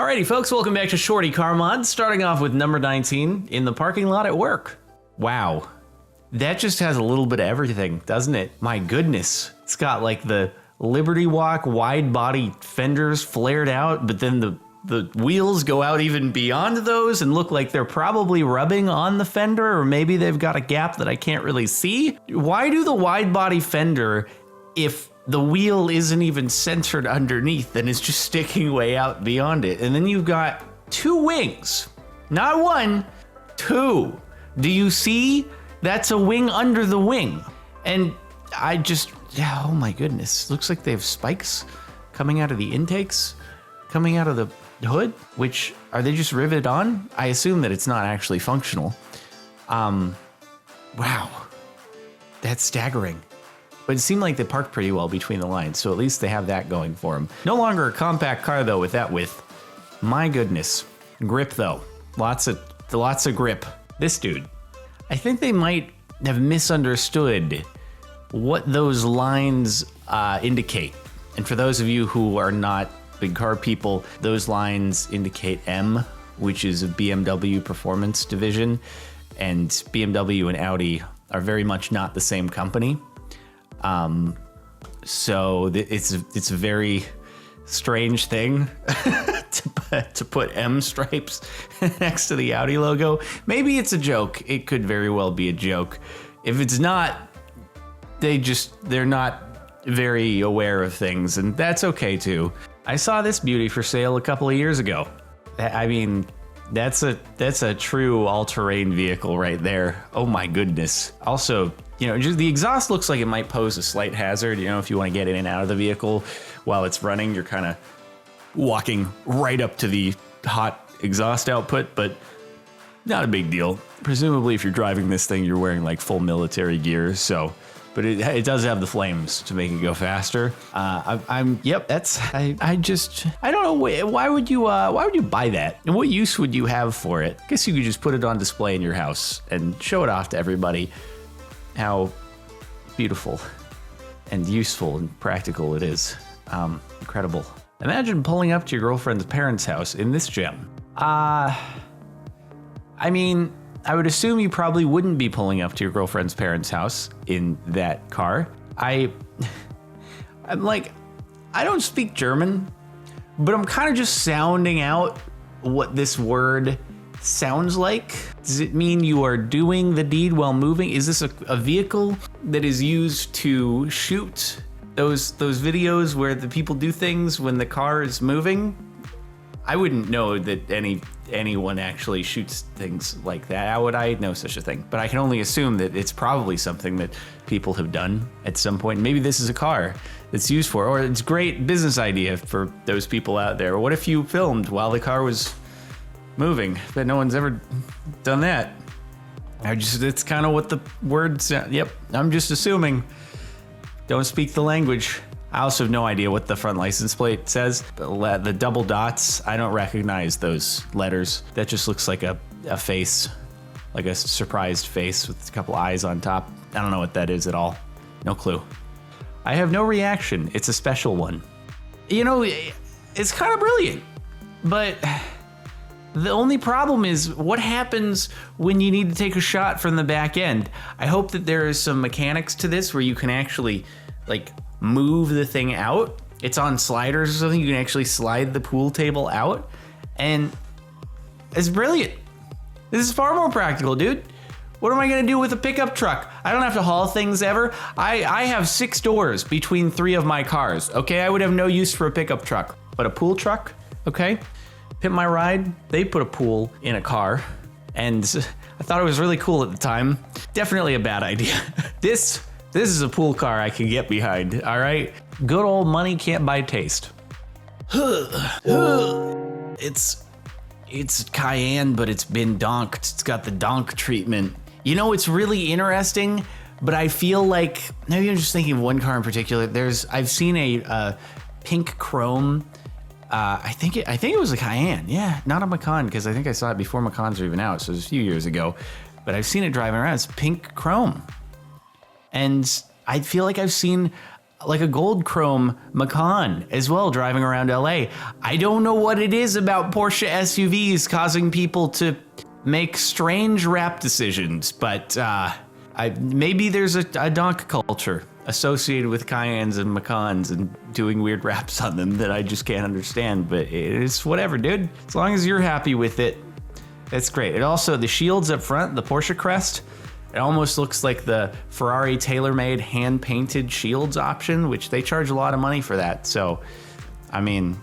Alrighty, folks, welcome back to Shorty Car Mods, starting off with number 19, in the parking lot at work. Wow. That just has a little bit of everything, doesn't it? My goodness. It's got like the Liberty Walk wide body fenders flared out, but then the wheels go out even beyond those and look like they're probably rubbing on the fender, or maybe they've got a gap that I can't really see. Why do the wide body fender, if the wheel isn't even centered underneath and is just sticking way out beyond it? And then you've got two wings, not one, two. Do you see? That's a wing under the wing. And I just, yeah, oh my goodness. Looks like they have spikes coming out of the intakes, coming out of the hood, which, are they just riveted on? I assume that it's not actually functional. Wow, that's staggering. But it seemed like they parked pretty well between the lines, so at least they have that going for them. No longer a compact car though with that width. My goodness. Grip though, lots of grip. This dude, I think they might have misunderstood what those lines indicate. And for those of you who are not big car people, those lines indicate M, which is a BMW performance division. And BMW and Audi are very much not the same company. So it's a very strange thing to put M stripes next to the Audi logo. Maybe it's a joke. It could very well be a joke. If it's not, they're not very aware of things, and that's okay too. I saw this beauty for sale a couple of years ago. I mean, that's a true all-terrain vehicle right there. Oh my goodness. Also, you know, just the exhaust looks like it might pose a slight hazard. You know, if you want to get in and out of the vehicle while it's running, you're kind of walking right up to the hot exhaust output, but not a big deal. Presumably, if you're driving this thing, you're wearing like full military gear. So, but it does have the flames to make it go faster. I don't know. Why would you buy that? And what use would you have for it? I guess you could just put it on display in your house and show it off to everybody. How beautiful and useful and practical it is. Incredible. Imagine pulling up to your girlfriend's parents' house in this gem. I mean, I would assume you probably wouldn't be pulling up to your girlfriend's parents' house in that car. I'm like, I don't speak German, but I'm kind of just sounding out what this word sounds like. Does it mean you are doing the deed while moving? Is this a vehicle that is used to shoot those videos where the people do things when the car is moving? I wouldn't know that anyone actually shoots things like that. How would I know such a thing? But I can only assume that it's probably something that people have done at some point. Maybe this is a car that's used for, or it's a great business idea for those people out there. What if you filmed while the car was moving? But no one's ever done that. It's kind of what the word sounds. Yep, I'm just assuming. Don't speak the language. I also have no idea what the front license plate says. The double dots, I don't recognize those letters. That just looks like a face, like a surprised face with a couple eyes on top. I don't know what that is at all. No clue. I have no reaction. It's a special one. You know, it's kind of brilliant, but the only problem is what happens when you need to take a shot from the back end. I hope that there is some mechanics to this where you can actually like move the thing out. It's on sliders or something. You can actually slide the pool table out, and it's brilliant. This is far more practical, dude. What am I gonna do with a pickup truck? I don't have to haul things ever. I have 6 doors between 3 of my cars, okay? I would have no use for a pickup truck, but a pool truck, okay? Pimp My Ride, they put a pool in a car, and I thought it was really cool at the time. Definitely a bad idea. This is a pool car I can get behind, all right? Good old money can't buy taste. It's Cayenne, but it's been donked. It's got the donk treatment. You know, it's really interesting, but I feel like, maybe I'm just thinking of one car in particular. I've seen a pink chrome. I think it was a Cayenne. Yeah, not a Macan, because I think I saw it before Macans were even out, so it was a few years ago. But I've seen it driving around. It's pink chrome. And I feel like I've seen like a gold chrome Macan as well, driving around LA. I don't know what it is about Porsche SUVs causing people to make strange rap decisions, but maybe there's a donk culture associated with Cayennes and Macans and doing weird raps on them that I just can't understand, but it's whatever, dude. As long as you're happy with it, that's great. It also, the shields up front, the Porsche crest, it almost looks like the Ferrari tailor-made hand-painted shields option, which they charge a lot of money for that. So, I mean,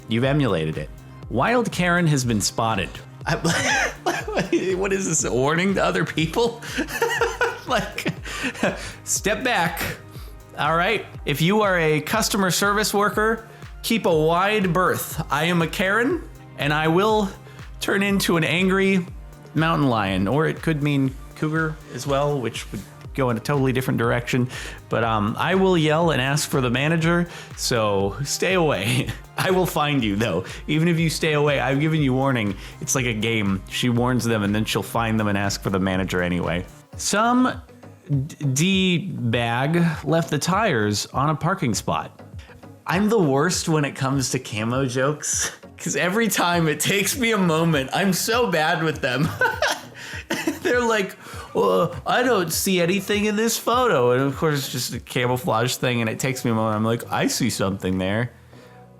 you've emulated it. Wild Karen has been spotted. What is this, a warning to other people? Like, step back. All right. If you are a customer service worker, keep a wide berth. I am a Karen, and I will turn into an angry mountain lion, or it could mean cougar as well, which would go in a totally different direction. But I will yell and ask for the manager, so stay away. I will find you, though. Even if you stay away, I've given you warning. It's like a game. She warns them, and then she'll find them and ask for the manager anyway. Some D-bag left the tires on a parking spot. I'm the worst when it comes to camo jokes, because every time it takes me a moment. I'm so bad with them. They're like, well, I don't see anything in this photo. And of course, it's just a camouflage thing, and it takes me a moment. I'm like, I see something there.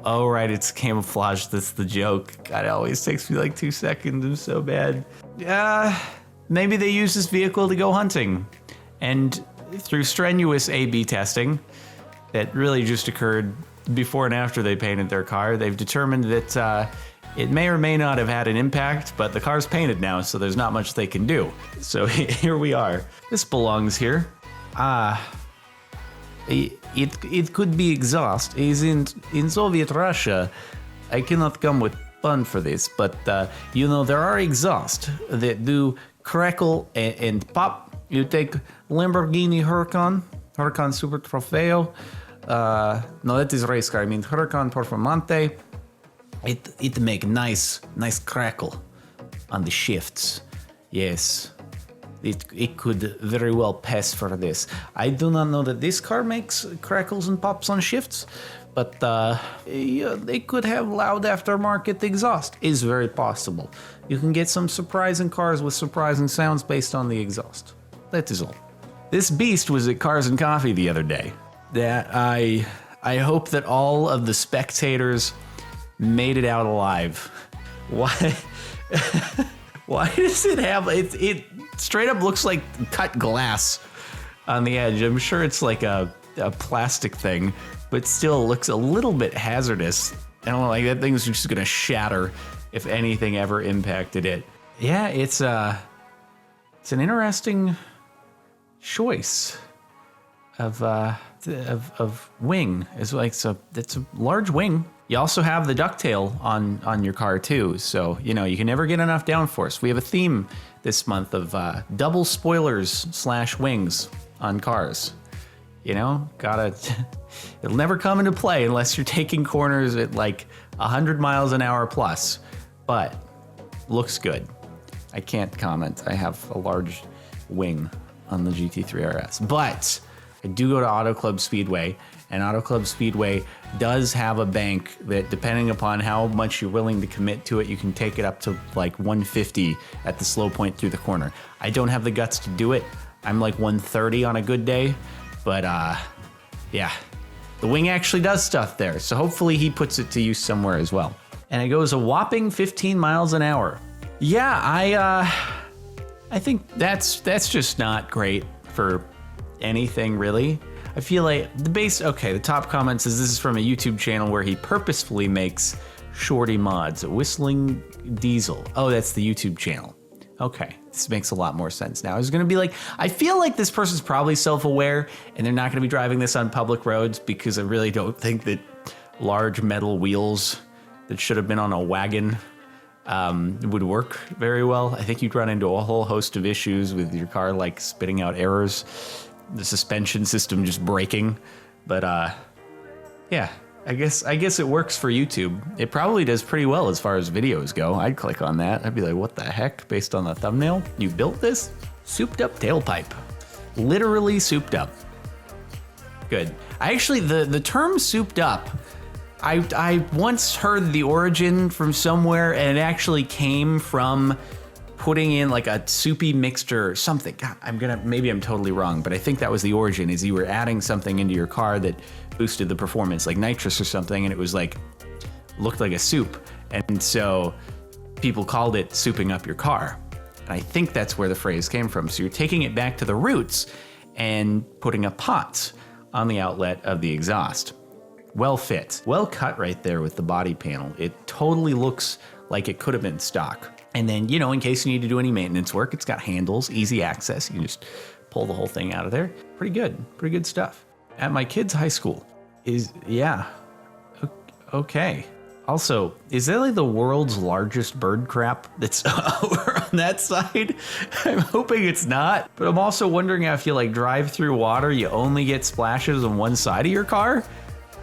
Oh, right, it's camouflage. That's the joke. God, it always takes me like 2 seconds. I'm so bad. Maybe they use this vehicle to go hunting. And through strenuous A/B testing that really just occurred before and after they painted their car, they've determined that it may or may not have had an impact, but the car's painted now, so there's not much they can do. So here we are. This belongs here. It could be exhaust. Is in Soviet Russia. I cannot come with pun for this, but you know, there are exhaust that do crackle and pop. You take Lamborghini Huracan Super Trofeo. No, that is race car. I mean Huracan Performante. It make nice crackle on the shifts. Yes, it could very well pass for this. I do not know that this car makes crackles and pops on shifts, but yeah, they could have loud aftermarket exhaust. Is very possible. You can get some surprising cars with surprising sounds based on the exhaust. That is all. This beast was at Cars and Coffee the other day. That I hope that all of the spectators made it out alive. Why? Why does it have it straight up looks like cut glass on the edge? I'm sure it's like a plastic thing, but still looks a little bit hazardous. I don't know, like that thing's just gonna shatter if anything ever impacted it. Yeah, it's an interesting choice of wing. It's like it's a large wing. You also have the ducktail on your car too, so you know you can never get enough downforce. We have a theme this month of double spoilers / wings on cars. You know, it'll never come into play unless you're taking corners at like 100 miles an hour plus, but looks good. I can't comment. I have a large wing on the GT3 RS, but I do go to Auto Club Speedway, and Auto Club Speedway does have a bank that, depending upon how much you're willing to commit to it, you can take it up to like 150 at the slow point through the corner. I don't have the guts to do it. I'm like 130 on a good day, but yeah, the wing actually does stuff there. So hopefully he puts it to use somewhere as well. And it goes a whopping 15 miles an hour. Yeah, I think that's just not great for anything really. I feel like the top comment says this is from a YouTube channel where he purposefully makes shorty mods. Whistling Diesel. Oh, that's the YouTube channel. Okay, this makes a lot more sense now. I was gonna be like, I feel like this person's probably self-aware and they're not gonna be driving this on public roads, because I really don't think that large metal wheels that should have been on a wagon would work very well. I think you'd run into a whole host of issues with your car, like spitting out errors, the suspension system just breaking. But yeah, I guess it works for YouTube. It probably does pretty well as far as videos go. I'd click on that. I'd be like, what the heck? Based on the thumbnail, you built this? Souped up tailpipe. Literally souped up. Good. I actually, the term souped up, I once heard the origin from somewhere, and it actually came from putting in like a soupy mixture or something. God, maybe I'm totally wrong, but I think that was the origin, is you were adding something into your car that boosted the performance, like nitrous or something, and it was like, looked like a soup. And so people called it souping up your car. And I think that's where the phrase came from. So you're taking it back to the roots and putting a pot on the outlet of the exhaust. Well fit, well cut right there with the body panel. It totally looks like it could have been stock. And then, you know, in case you need to do any maintenance work, it's got handles, easy access. You can just pull the whole thing out of there. Pretty good stuff. At my kid's high school okay. Also, is that like the world's largest bird crap that's over on that side? I'm hoping it's not, but I'm also wondering if you like drive through water, you only get splashes on one side of your car.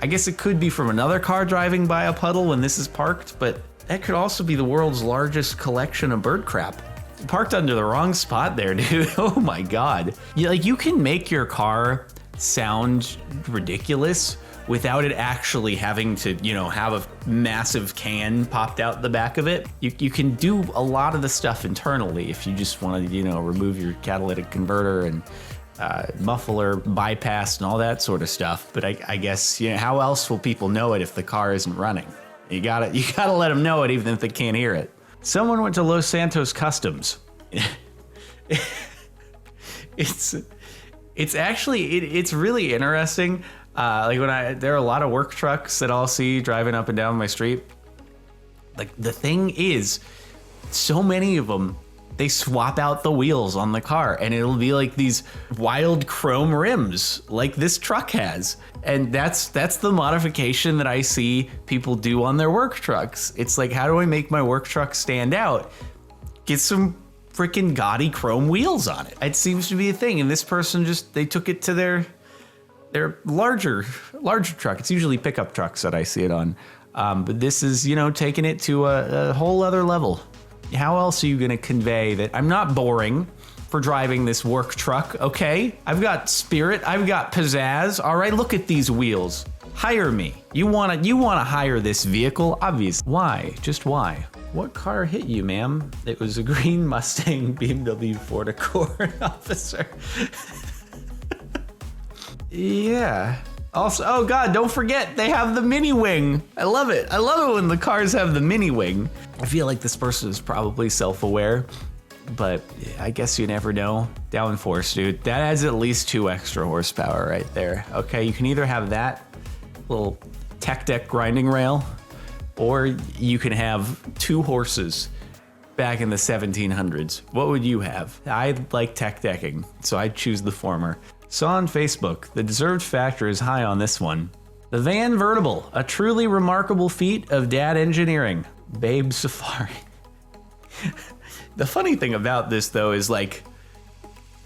I guess it could be from another car driving by a puddle when this is parked, but that could also be the world's largest collection of bird crap. Parked under the wrong spot there, dude. Oh my God. You can make your car sound ridiculous without it actually having to, you know, have a massive can popped out the back of it. You can do a lot of the stuff internally if you just want to, you know, remove your catalytic converter and muffler bypass and all that sort of stuff. But I guess, you know, how else will people know it if the car isn't running? You gotta let them know it even if they can't hear it. Someone went to Los Santos Customs. It's actually, it's really interesting. Like there are a lot of work trucks that I'll see driving up and down my street. Like the thing is, so many of them, they swap out the wheels on the car and it'll be like these wild chrome rims like this truck has. And that's the modification that I see people do on their work trucks. It's like, how do I make my work truck stand out? Get some freaking gaudy chrome wheels on it. It seems to be a thing. And this person they took it to their larger truck. It's usually pickup trucks that I see it on. But this is, you know, taking it to a whole other level. How else are you going to convey that I'm not boring for driving this work truck, okay? I've got spirit, I've got pizzazz. All right, look at these wheels. Hire me. You want to hire this vehicle? Obviously. Why? Just why? What car hit you, ma'am? It was a green Mustang BMW Ford Accord, officer. Yeah. Also, oh God, don't forget, they have the mini wing. I love it. I love it when the cars have the mini wing. I feel like this person is probably self-aware, but I guess you never know. Downforce, dude. That adds at least 2 extra horsepower right there. Okay, you can either have that little tech deck grinding rail, or you can have 2 horses back in the 1700s. What would you have? I like tech decking, so I'd choose the former. Saw on Facebook, the deserved factor is high on this one. The Van Vertible, a truly remarkable feat of dad engineering. Babe Safari. The funny thing about this, though, is like,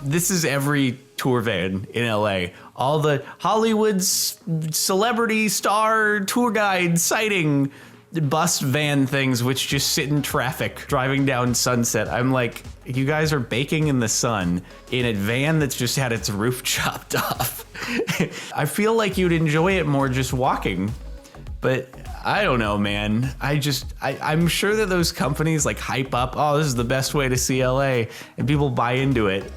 this is every tour van in LA. All the Hollywood's celebrity star tour guide sighting bus van things which just sit in traffic driving down Sunset. I'm like, you guys are baking in the sun in a van that's just had its roof chopped off. I feel like you'd enjoy it more just walking, but I don't know, man. I'm sure that those companies like hype up, oh, this is the best way to see LA, and people buy into it.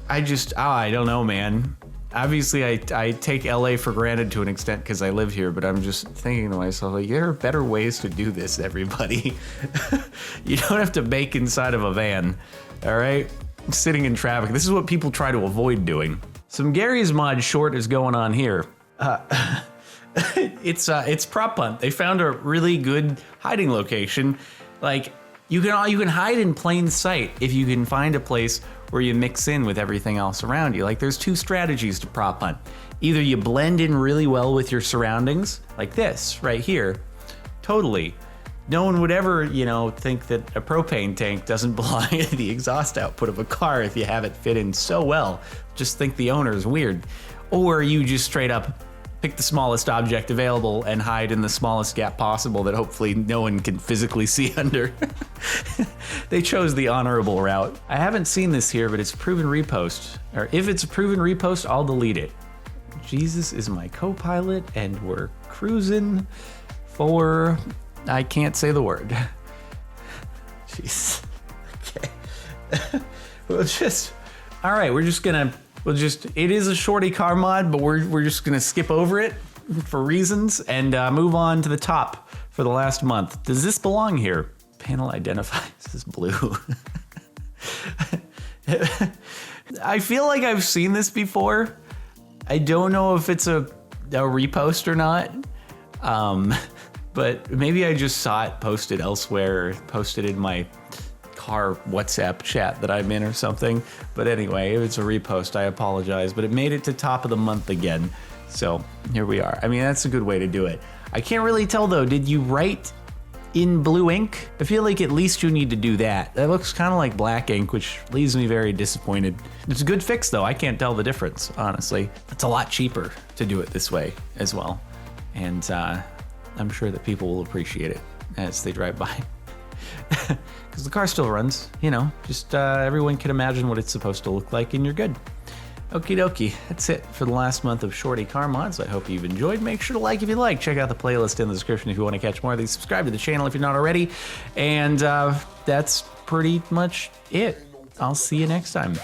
I don't know, man. Obviously, I take LA for granted to an extent because I live here, but I'm just thinking to myself, like, there are better ways to do this, everybody. You don't have to bake inside of a van, all right? Sitting in traffic. This is what people try to avoid doing. Some Gary's Mod short is going on here. It's prop hunt. They found a really good hiding location. Like, you can hide in plain sight if you can find a place where you mix in with everything else around you. Like, there's 2 strategies to prop hunt. Either you blend in really well with your surroundings, like this right here. Totally. No one would ever, think that a propane tank doesn't belong in the exhaust output of a car if you have it fit in so well. Just think the owner is weird. Or you just straight up pick the smallest object available and hide in the smallest gap possible that hopefully no one can physically see under. They chose the honorable route. I haven't seen this here, but it's a proven repost. Or if it's a proven repost, I'll delete it. Jesus is my co-pilot, and we're cruising for, I can't say the word. Jeez. Okay. All right, it is a shorty car mod, but we're just gonna skip over it for reasons and move on to the top for the last month. Does this belong here? Panel identifies as blue. I feel like I've seen this before. I don't know if it's a repost or not, but maybe I just saw it posted elsewhere, or posted in my car WhatsApp chat that I'm in or something. But anyway, if it's a repost, I apologize, but it made it to top of the month again. So here we are. I mean, that's a good way to do it. I can't really tell though, did you write in blue ink? I feel like at least you need to do that. That looks kind of like black ink, which leaves me very disappointed. It's a good fix though. I can't tell the difference, honestly. It's a lot cheaper to do it this way as well. And I'm sure that people will appreciate it as they drive by. Because the car still runs, you know, just everyone can imagine what it's supposed to look like and you're good. Okie dokie, that's it for the last month of Shorty Car Mods. I hope you've enjoyed. Make sure to like if you like. Check out the playlist in the description if you want to catch more of these. Subscribe to the channel if you're not already. And that's pretty much it. I'll see you next time.